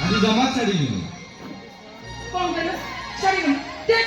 आज जमा छाड़ी कौन कहना छाड़ी देख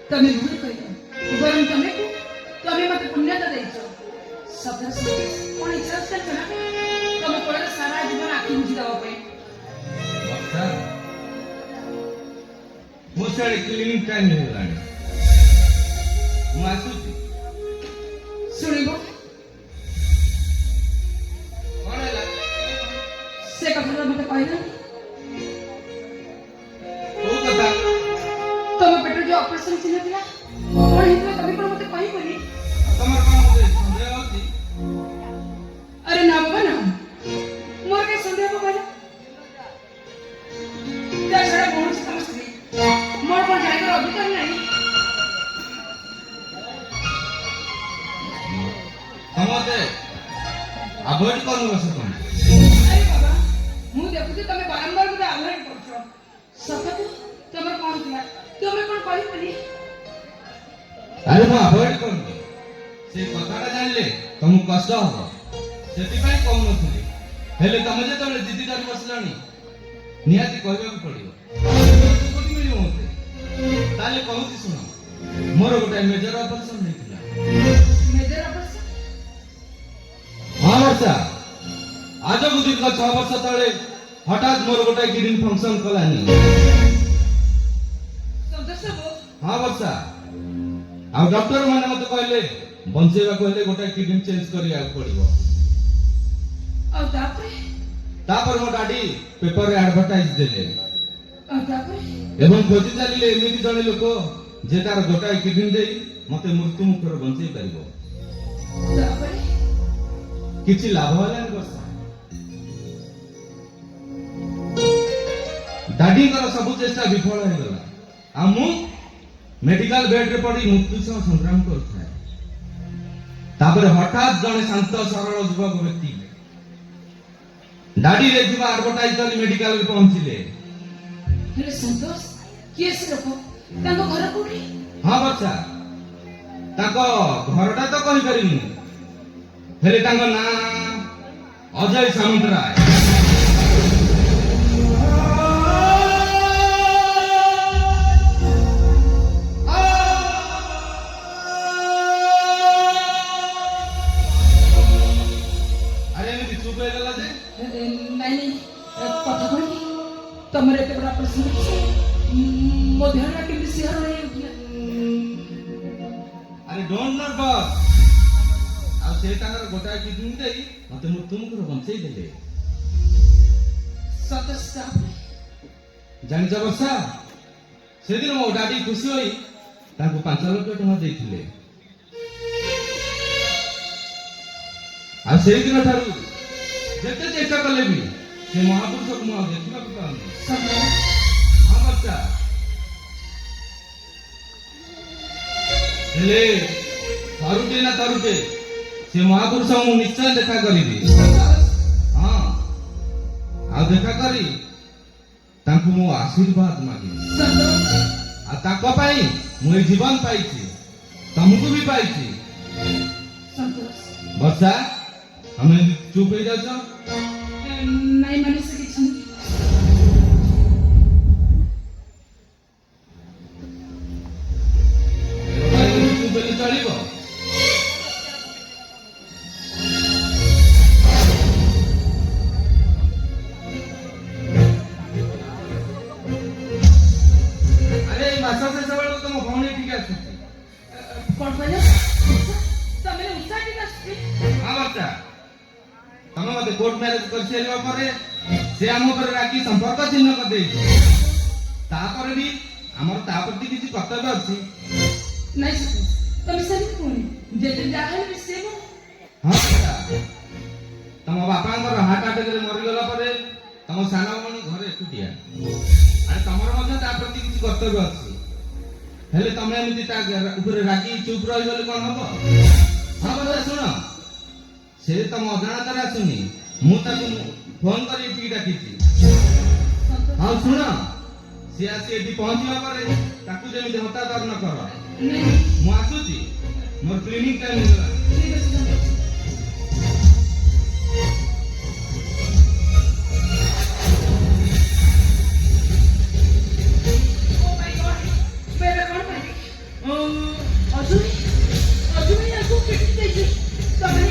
तमे भूल कहियो बरं तमे को तमे मते पुण्यता देइछो सदर से कोन इच्छा से ना तमे कोला सारा जीवन आखि बुझी दवा पे बक्सा मोसारे क्लीनिंग टाइम हो गलानी मासुती सुनिबो कोन हैला से कथा मते कहना ओ कथा तमे पेट जो ऑपरेशन छिले दिला और हितले तमे कोन मते कहि कोनी तमर कोन मते संदेह होती अरे ना बाबा ना मोर के संदेह बाबा क्या छड़ा बोल समझती मोर पर जाकर अधिकार नहीं हमते अवॉइड करनु बस तुम अरे बाबा मु देखुती तमे बारंबार मते अवॉइड करछो सतत तमर कोन थिला तमे कोन कहि कोनी अरे मैं अवॉइड करनु से कथाटा जानले तुम कष्ट हो सेति पई कहू नथुली हेले तमे जे तमे दीदी दादी बसलानी निहाती कहबा को पड़ियो कोटी मिलियो मते ताले कहूती सुनो मोर गोटा मेजर ऑपरेशन नैतिला मेजर ऑपरेशन हां वर्षा आज को दिन का 6 वर्ष तळे हठात मोर गोटा किडनी फंक्शन कलानी सदस्य वो हां वर्षा आ डॉक्टर माने मते कहले बंचेबा कहले गोटा किडनी चेंज करिया पड़ियो और तापर मो डाडी पेपर रे एडवर्टाइज देले एवं खोजी चलिले एमिति जने लोक जे तार गोटा किडनी देई मते मृत्यु मुखर बंचेई परिबो किछि लाभ होला न वर्षा दादी कर सब चेष्टा विफल हो गला आ मु मेडिकल बेड रे पड़ी मृत्यु से संग्राम करथाय तापर हठात जने शांत सरल युवक व्यक्ति दादी रे जीवा एडवर्टाइज कर मेडिकल रे पहुंचिले अरे संतोष किए से लोक ताको घर कोठी हां बच्चा ताको घरटा तो कहि परिनी हेले ताको ना अजय सामंतराय नहीं कथा कोनी तमरे एते बड़ा प्रश्न मो ध्यान के विषय रहे अरे डोंट नर्वस आ से तांगर गोटा किडनी देई मते मृत्यु मुखर बंचेई देले सदस्य जानि छ वर्षा से दिन मो डाडी खुशी होई ताको 5 लाख टका देथिले आ से दिन थारु जेते चेष्टा कले भी से महापुरुष को मो देखिबा को पाउनी हां बच्चा हेले तारुटे ना तारुटे से महापुरुष मु निश्चय देखा करिबी हां आ देखा करी तांकु मो आशीर्वाद मागी आ ताको पाई मु जीवन पाइछि तुमको भी पाइछि संतोष वर्षा हमें चुप हो जाओ नहीं माने सके छी चुप ले चलिबो କୋର୍ଟ ମ୍ୟାରେଜ କରିସାରିବା ପରେ ସେ ଆମ ଉପରେ ରାଗି ସମ୍ପର୍କ ଚିହ୍ନ କରିଦେଇଛି। ତାପରେ ବି ଆମର ତା ପ୍ରତି କିଛି କର୍ତ୍ତବ୍ୟ ଅଛି। ନାଇଁ ସତୀଶ, ତମେ ସେମିତି କୁହନି। ଯେତେ ଯାହା ହେଲେ ବି ସେ ମୋ ହଁ ପିତା, ତମ ବାପାଙ୍କର ହାର୍ଟ ଆଟାକରେ ମରିଗଲା ପରେ ତମ ସାନ ଭଉଣୀ ଘରେ ଏକୁଟିଆ। ଆରେ ତମର ମଧ୍ୟ ତା ପ୍ରତି କିଛି କର୍ତ୍ତବ୍ୟ ଅଛି। ହେଲେ ତମେ ଏମିତି ତା ଉପରେ ରାଗି ଚୁପ୍ ରହିଗଲେ କଣ ହବ? ହଁ କଥା ଶୁଣ, ସେ ତମ ଅଜାଣତାରେ ଆସୁନି, ମୁଁ ତାକୁ ଫୋନ କରି ଏଠିକି ଡାକିଛି। ସନ୍ତୋଷ। ହଁ ଶୁଣ, ସିଏ ଆସି ଏଠି ପହଞ୍ଚିବା ପରେ ତାକୁ ଯେମିତି ହତାଦର ନ କର। ନାଇଁ, ମୁଁ ଆସୁଛି, ମୋର କ୍ଲିନିକ ଟାଇମ ହେଇଗଲା। ଠିକ ଅଛି ସନ୍ତୋଷ। Oh my God! ମୁଁ ଏବେ କଣ କରିବି? ଅଜୁନି ୟାକୁ ପିଟି ଦେଇଛି। ତାମାନେ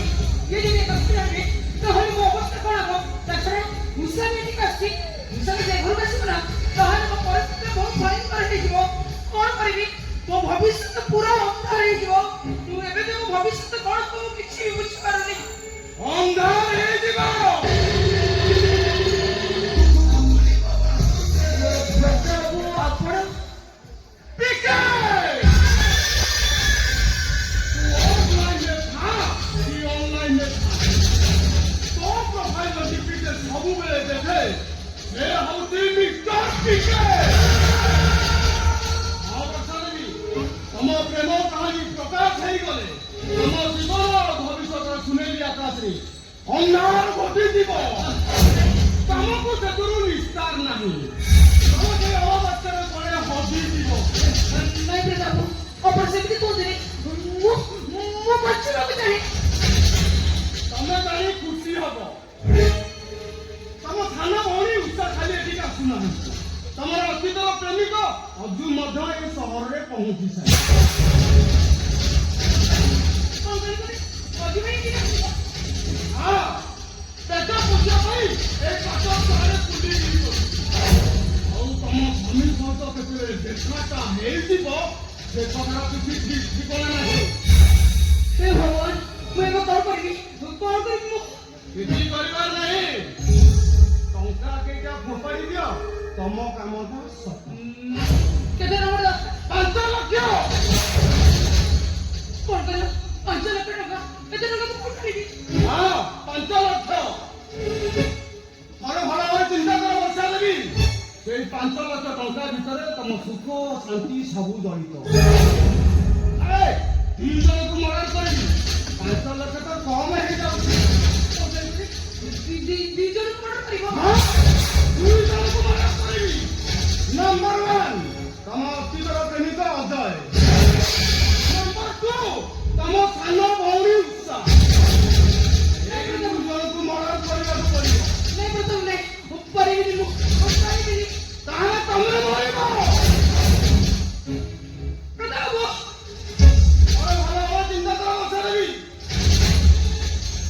ଇଏ ଯଦି ଏ କଥା ଜାଣେ ତାହେଲେ ମୋ ଅବସ୍ଥା କଣ ହବ? ତାଛଡ଼ା ଉଷା ବି ଏଠିକି ଆସିଛି। ଉଷା ଯଦି ଏ ଘରକୁ ଆସିବ ନା ତାହେଲେ ମୋ ପରିସ୍ଥିତି ବହୁତ ଭୟଙ୍କର ହେଇଯିବ। କଣ କରିବି? ମୋ ଭବିଷ୍ୟତ ପୁରା ଅନ୍ଧାର ହେଇଯିବ। ମୁଁ ଏବେ ଯେ ମୋ ଭବିଷ୍ୟତ କଣ ହବ ମୁଁ କିଛି ବି ବୁଝିପାରୁନି। ଅନ୍ଧାର ହେଇଯିବ। ପ୍ରଭୁ ଆପଣ ପିକେ! ସବୁବେଳେ ଦେଖେ ସେ ହଉଛି ମିଷ୍ଟର ପିକେ। ତମ ପ୍ରେମ କାହାଣୀ ପ୍ରକାଶ ହେଇଗଲେ ତମ ଜୀବନ ଭବିଷ୍ୟତର ସୁନେଲି ଆକାଶରେ ଅନ୍ଧାର ଘଟିଯିବ। ତମକୁ ସେଥିରୁ ନିସ୍ତାର ନାହିଁ। ତମ ସେ ଅବସ୍ଥାରେ କଳେ ହଜିଯିବ। ନାଇଁ ପ୍ରଭୁ, ଆପଣ ସେମିତି କୁହନ୍ତୁନି। ମୁଁ ବଞ୍ଚିବାକୁ ଚାହେଁ। ତମେ ଜାଣି ଖୁସି ହବ। ତମ ସାନ ଭଉଣୀ ଉଷା ଖାଲି ଏଠିକି ଆସୁନାହାନ୍ତି। ତମର ଅତୀତର ପ୍ରେମିକ ଅଜୁ ମଧ୍ୟ ଏ ସହରରେ ପହଞ୍ଚି ସାରିଛି। କଣ କରିବି? ଅଜୁ ଭାଇ ଏଠିକି ଆସିବ। ହଁ, ପେଟ ପୋଷିବା ପାଇଁ ଏ କାଠ ସହରରେ ପୁଲିଗିରି କରୁଛି। ଆଉ ତମ ସ୍ୱାମୀ ସହିତ କେତେବେଳେ ଦେଖାଟା ହେଇଯିବ ସେ କଥାର କିଛି ଠିକ ଠିକଣା ନାହିଁ। ହେ ଭଗବାନ, ମୁଁ ଏବେ କଣ କରିବି? କଣ କରିବି ମୁଁ? କିଛି କରିବାର ନାହିଁ। ଟଙ୍କା କେଇଟା ଫୋପାଡ଼ି ଦିଅ, ତମ କାମଟା ସଫଳ। କେତେ ଟଙ୍କା ଦରକାର? 5 ଲକ୍ଷ। କଣ କହିଲ? 5 ଲକ୍ଷ ଟଙ୍କା? କେତେ ଟଙ୍କା ମୁଁ କଣ କରିବି? ହଁ, 5 ଲକ୍ଷ। ଥରେ ଭଲ ଭାବରେ ଚିନ୍ତା କର ବର୍ଷା ଦେବୀ। ସେଇ 5 ଲକ୍ଷ ଟଙ୍କା ଭିତରେ ତମ ସୁଖ ଶାନ୍ତି ସବୁ ଜଡ଼ିତ। ଆରେ 2 ଜଣକୁ ମର୍ଡର କରିବି, 5 ଲକ୍ଷ ତ କମ ହେଇଯାଉଛି। ଦି ଜଣ ମର୍ଡର କରିବ? ହଁ, 2 ଜଣକୁ ମର୍ଡର କରିବି। ନମ୍ବର 1 ତମ ଅତୀତର ପ୍ରେମିକ ଅଜୟ। ନମ୍ବର 2 ତମ ସାନ ଭଉଣୀ ଉଷା। ଏଇ 2 ଜଣକୁ ମର୍ଡର କରିବାକୁ ପଡ଼ିବ। ନାଇଁ ପ୍ରଥମ ନାଇଁ, ମୁଁ ପାରିବିନି। ମୁଁ ପାରିବିନି। ତାହେଲେ ତମେ ମରିବ। ପ୍ରତାପ, ଆରେ ଭଲ ଭାବରେ ଚିନ୍ତା କର ବର୍ଷା ଦେବୀ।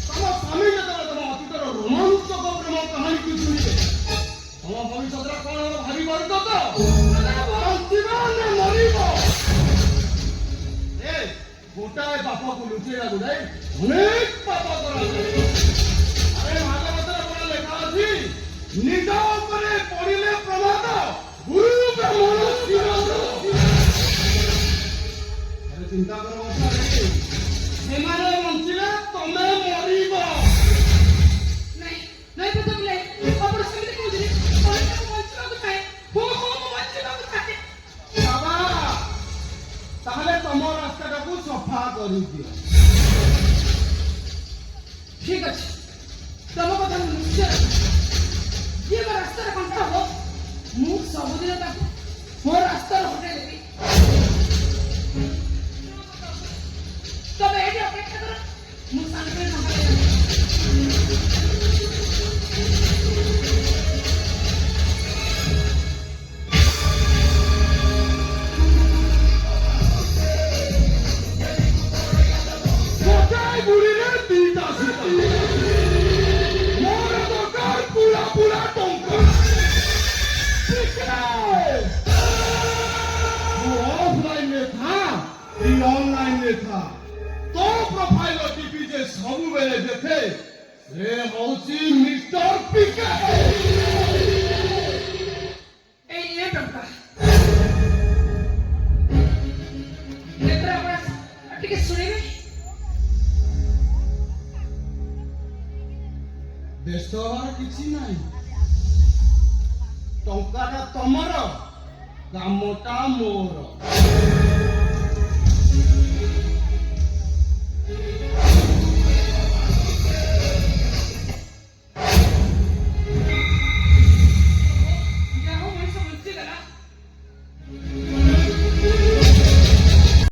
ତମ ସ୍ୱାମୀ ଯେତେବେଳେ ତମ ଅତୀତର ରୋମାଞ୍ଚକ ପ୍ରେମ କାହାଣୀକୁ ଶୁଣିବେ ତମ ଭବିଷ୍ୟତରେ କଣ ହବ ଭାବି ପାରୁଛ ତ? ବଞ୍ଚିବ ନା ମରିବ? ଏ ଗୋଟାଏ ପାପକୁ ଲୁଚେଇବାକୁ ଯାଇ ଅନେକ ପାପ କରାଯାଏ। ଆରେ ଭାଗବତରେ କଣ ଲେଖା ଅଛି? ନିଜ ଉପରେ ପଡ଼ିଲେ ପ୍ରମାଦ, ଗୁରୁ ବ୍ରାହ୍ମଣ ଶିର। ଆରେ ଚିନ୍ତା କର ବର୍ଷା ଦେବୀ, ସେମାନେ ବଞ୍ଚିଲେ ତମେ ମରିବ। ନାଇଁ ନାଇଁ ପ୍ରତାପ ନାଇଁ, ଆପଣ ସେମିତି କହୁଛନ୍ତି। ମୁଁ ବଞ୍ଚିବାକୁ ଚାହେଁ। ମୁଁ ବଞ୍ଚିବାକୁ ଚାହେଁ। ବାବା, ତାହେଲେ ତମ ରାସ୍ତାଟାକୁ ସଫା କରିଦିଅ। ଠିକ ଅଛି, ତମ କଥା ମୁଁ ନିଶ୍ଚୟ ଯିଏ ମୋ ରାସ୍ତାରେ କଣ୍ଟା ହବ ମୁଁ ସବୁଦିନ ତାକୁ ମୋ ରାସ୍ତାରେ ହଟାଇ ଦେବି। ତମେ ଏଇଠି ଅପେକ୍ଷା କର, ମୁଁ ସାଙ୍ଗରେ ଟଙ୍କା ଦେବି। ଗୋଟାଏ ଗୁଳିରେ 2ଟା ସୀତା। ମୋର ଦରକାର ପୁରା ପୁରା ଟଙ୍କା। ତୁ ଅଫଲାଇନରେ ଥା କି ଅନଲାଇନରେ ଥା, ତୋ ପ୍ରୋଫାଇଲ ଟିପି ଯେ ସବୁବେଳେ ଦେଖେ ସେ ହଉଛି ମିଷ୍ଟର ପିକେ। ଏଇ ନିଏ ଟଙ୍କା। ଏଥର ଆପଣ ଟିକେ ଶୁଣିବେ। ବ୍ୟସ୍ତ ହବାର କିଛି ନାହିଁ। ଟଙ୍କାଟା ତମର, କାମଟା ମୋର।